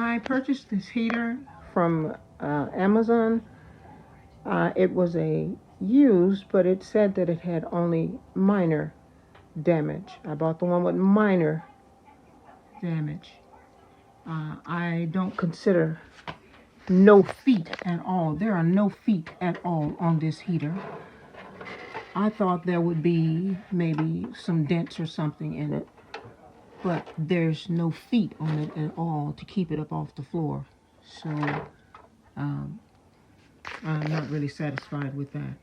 I purchased this heater from Amazon. It was a used, but it said that it had only minor damage. I bought the one with minor damage. I don't consider no feet at all. There are no feet at all on this heater. I thought there would be maybe some dents or something in it, but there's no feet on it at all to keep it up off the floor. So I'm not really satisfied with that.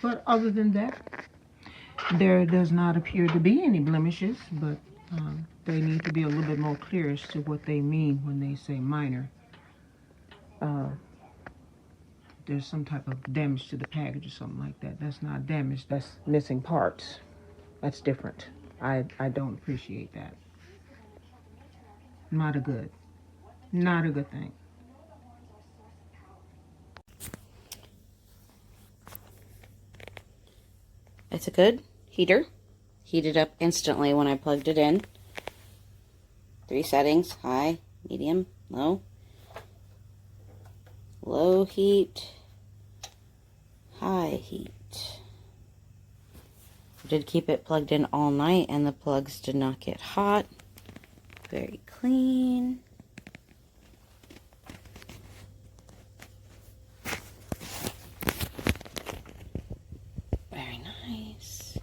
But other than that, there does not appear to be any blemishes, but they need to be a little bit more clear as to what they mean when they say minor. There's some type of damage to the package or something like that. That's not damage, that's missing parts. That's different. I don't appreciate that. Not a good thing. It's a good heater. Heated up instantly when I plugged it in. 3 settings: high, medium, low. Low heat, high heat. I did keep it plugged in all night and the plugs did not get hot. Very clean. Very nice.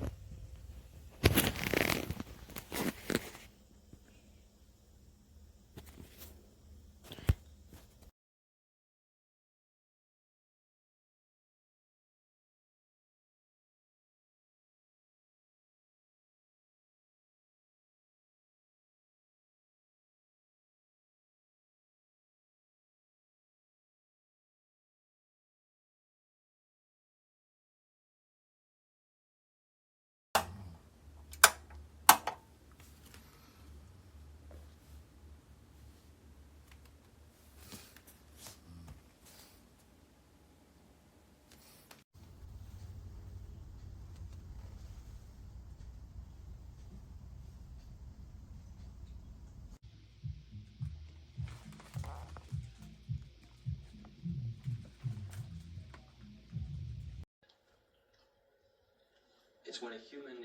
It's when a human